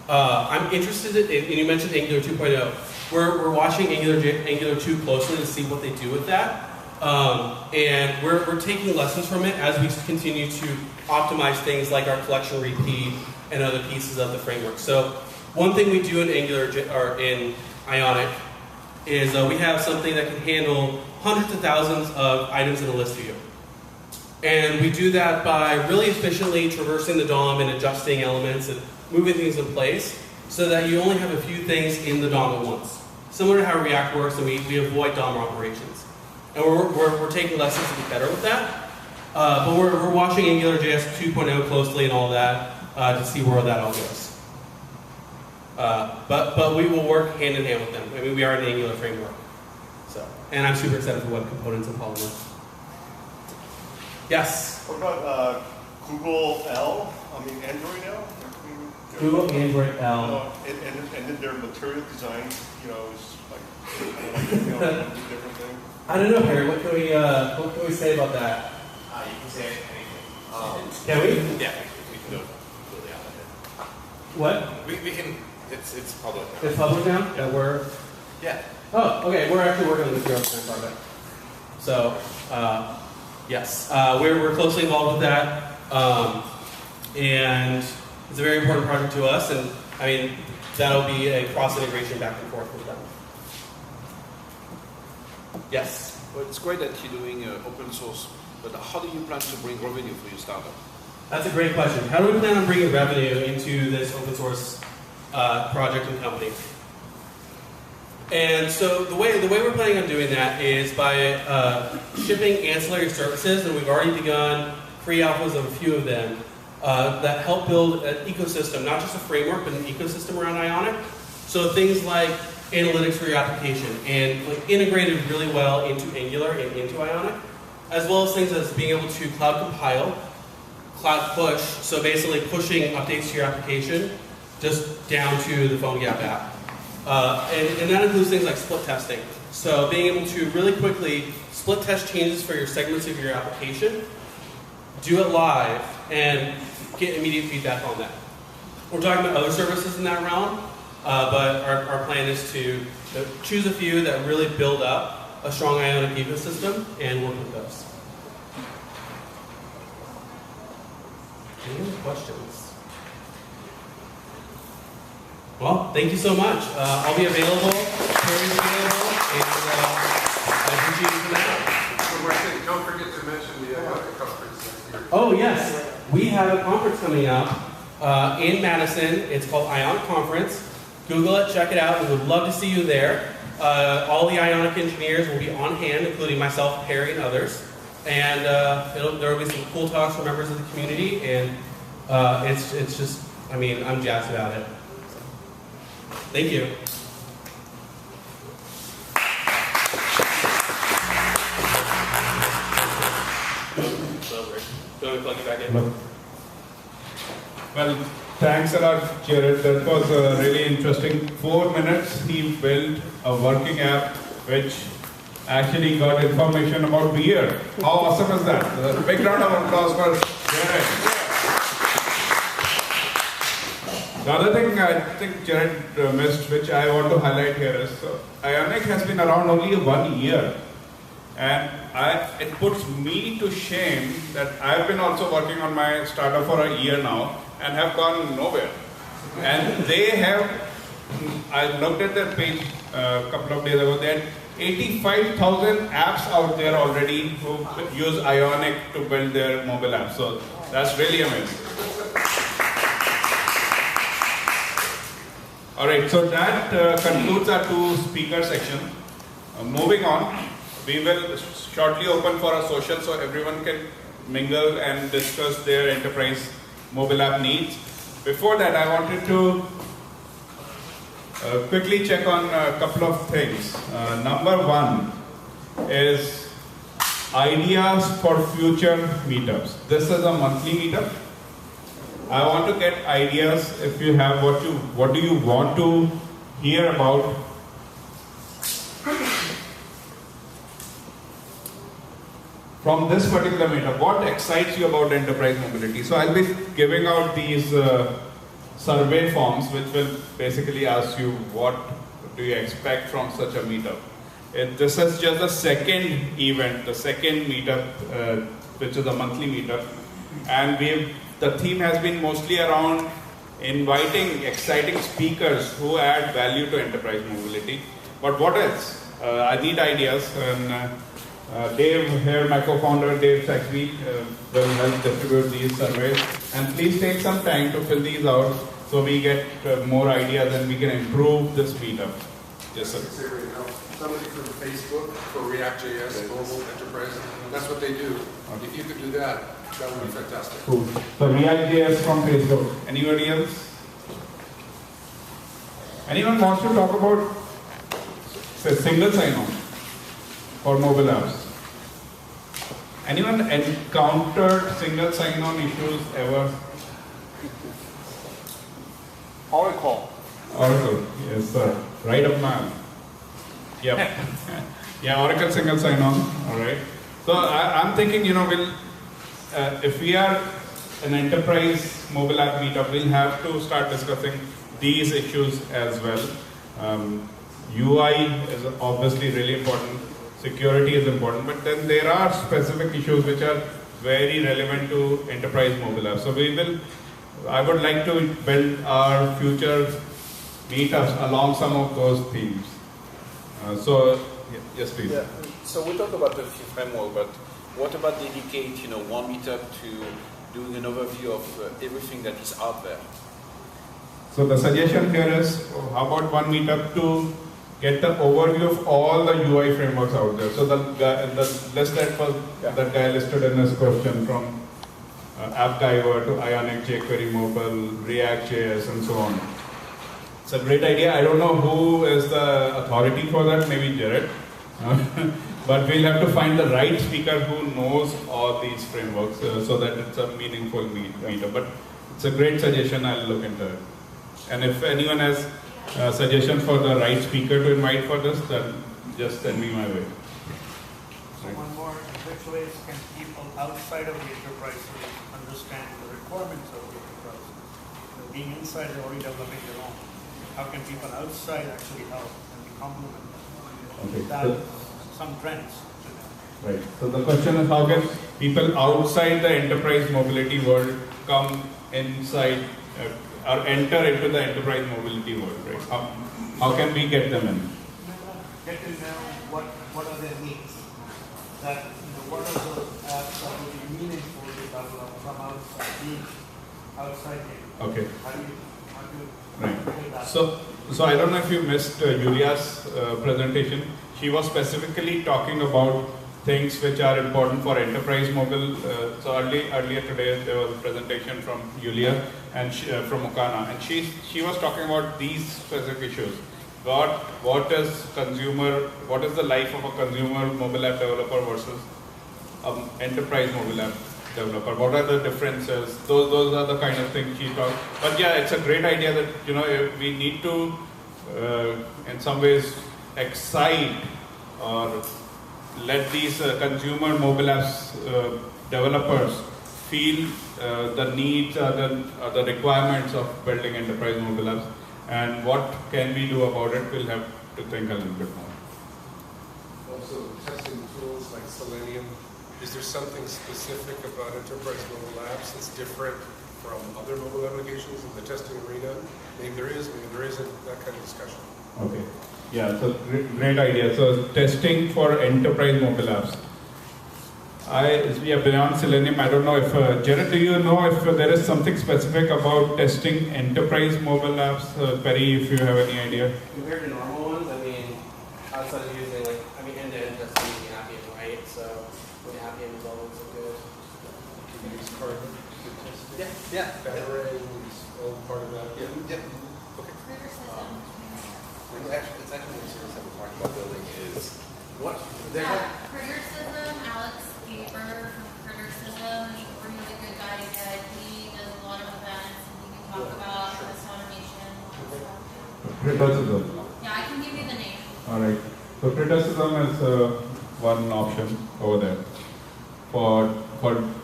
I'm interested in, and you mentioned Angular 2.0. We're watching Angular 2 closely to see what they do with that. And we're taking lessons from it as we continue to optimize things like our collection repeat and other pieces of the framework. So One thing we do in Angular or in Ionic is we have something that can handle hundreds of thousands of items in a list view. And we do that by really efficiently traversing the DOM and adjusting elements and moving things in place so that you only have a few things in the DOM at once. Similar to how React works, and we avoid DOM operations. And we're taking lessons to be better with that. But we're watching AngularJS 2.0 closely and all that to see where that all goes. But we will work hand in hand with them. I mean, we are in the Angular Framework. So, and I'm super excited for web components and Polymer. Yes? What about Google L? I mean, Android L? Google Android L. And then their material design, you know, is like different thing. I don't know, Harry. What can we say about that? You can say anything. Can we? Yeah, we can go completely out of it. What? We can, it's public. It's public now? Yeah, we're... Yeah. Oh, okay. We're actually working on the 0% project. So, yes. We're closely involved with that. And it's a very important project to us. And, I mean, that'll be a cross-integration back and forth with them. Yes? Well, it's great that you're doing open source, but how do you plan to bring revenue for your startup? That's a great question. How do we plan on bringing revenue into this open source project and company? And so the way we're planning on doing that is by shipping ancillary services, and we've already begun pre-alphas of a few of them that help build an ecosystem, not just a framework, but an ecosystem around Ionic. So things like analytics for your application and like integrated really well into Angular and into Ionic, as well as things as being able to cloud compile, cloud push, so basically pushing updates to your application just down to the PhoneGap app. And that includes things like split testing. So being able to really quickly split test changes for your segments of your application, do it live, and get immediate feedback on that. We're talking about other services in that realm, but our plan is to choose a few that really build up a strong Ionic ecosystem and work with those. Any other questions? Well, thank you so much. I'll be available, Terry's available, and I appreciate you coming out. One more thing, don't forget to mention the Ionic conference next year. Oh yes, we have a conference coming up in Madison. It's called Ionic Conference. Google it, check it out. We would love to see you there. All the Ionic engineers will be on hand, including myself, Perry, and others. And there will be some cool talks from members of the community, and it's just, I mean, I'm jazzed about it. Thank you. Do you want me to plug you back in? Well, thanks a lot, Jared. That was really interesting. 4 minutes, he built a working app which actually got information about beer. How awesome is that? A big round of applause for Jared. The other thing I think Jared missed, which I want to highlight here, is Ionic has been around only 1 year. And it puts me to shame that I've been also working on my startup for a year now and have gone nowhere. And they have, I looked at their page a couple of days ago, they had 85,000 apps out there already who use Ionic to build their mobile apps. So that's really amazing. Alright, so that concludes our 2 speaker section. Moving on, we will shortly open for a social so everyone can mingle and discuss their enterprise mobile app needs. Before that, I wanted to quickly check on a couple of things. Number 1 is ideas for future meetups. This is a monthly meetup. I want to get ideas if you have what do you want to hear about. From this particular meetup, what excites you about enterprise mobility? So I'll be giving out these survey forms which will basically ask you what do you expect from such a meetup. This is just the second event, the second meetup, which is a monthly meetup. And the theme has been mostly around inviting exciting speakers who add value to enterprise mobility. But what else? I need ideas, and Dave here, my co-founder, Dave Saxby, will help distribute these surveys. And please take some time to fill these out so we get more ideas and we can improve this meetup. Yes, sir. Somebody from Facebook for React.js Global Enterprise, that's what they do. If you could do that, that would be fantastic. Cool. So React.js from Facebook. Anybody else? Anyone wants to talk about, say, single sign-on for mobile apps? Anyone encountered single sign-on issues ever? Oracle. Oracle, yes sir. Right up man. Yep. Yeah, Oracle single sign-on. All right. So I'm thinking, we'll if we are an enterprise mobile app meetup, we'll have to start discussing these issues as well. UI is obviously really important. Security is important, but then there are specific issues which are very relevant to enterprise mobile apps. So I would like to build our future meetups along some of those themes. Yes, please. Yeah. So we talk about the framework, but what about dedicate, one meetup to doing an overview of everything that is out there? So the suggestion here is, how about one meetup to get the overview of all the UI frameworks out there. So the list that guy listed in his question, from AppGyver to Ionic, jQuery Mobile, React.js, and so on. It's a great idea. I don't know who is the authority for that, maybe Jared. But we'll have to find the right speaker who knows all these frameworks so that it's a meaningful meetup. But it's a great suggestion, I'll look into it. And if anyone has suggestions for the right speaker to invite for this, then just send me my way. So one more, which ways can people outside of the enterprise really understand the requirements of the enterprise? Being inside, they're already developing their own. How can people outside actually help and complement that? Some trends. Right. So the question is, how can people outside the enterprise mobility world come inside or enter into the enterprise mobility world? Right. How can we get them in? Get to know what are their needs. That what are those apps that will be meaningful to develop from outside here. Okay. How do you Right. that? So I don't know if you missed Julia's presentation. She was specifically talking about things which are important for enterprise mobile. So earlier today there was a presentation from Julia and from Mocana, and she was talking about these specific issues. What is the life of a consumer mobile app developer versus enterprise mobile app developer? What are the differences? Those are the kind of things she talked. But yeah, it's a great idea that we need to in some ways excite or let these consumer mobile apps developers feel the needs or the requirements of building enterprise mobile apps, and what can we do about it. We'll have to think a little bit more. Also, testing tools like Selenium. Is there something specific about enterprise mobile apps that's different from other mobile applications in the testing arena? Maybe there is, maybe there isn't, that kind of discussion. Okay. Yeah, so great idea. So testing for enterprise mobile apps. Beyond Selenium, I don't know if, Jared, do you know if there is something specific about testing enterprise mobile apps? Perry, if you have any idea. Compared to normal ones, outside of using end-to-end testing using Appian, right? So Appian is always a good. Can you use Carbon to test it? Yeah. Batarang is all part of that. Yeah. Okay. It's actually the service that we're talking about building is what? Criticism, Alex Gaber from Criticism, he's a really good guy. He does a lot of events and he can talk about test automation and stuff. Criticism. Yeah, I can give you the name. Alright. So criticism is one option over there for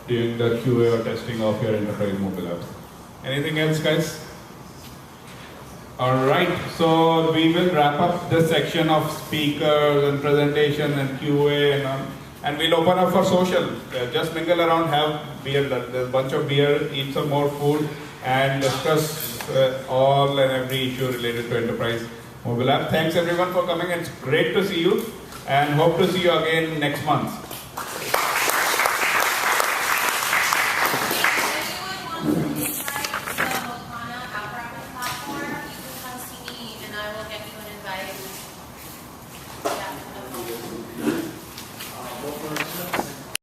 doing the QA or testing of your enterprise mobile apps. Anything else, guys? Alright, so we will wrap up this section of speakers and presentation and QA and we'll open up for social. Just mingle around, have beer, there's a bunch of beer, eat some more food and discuss all and every issue related to enterprise mobile app. Thanks everyone for coming. It's great to see you and hope to see you again next month.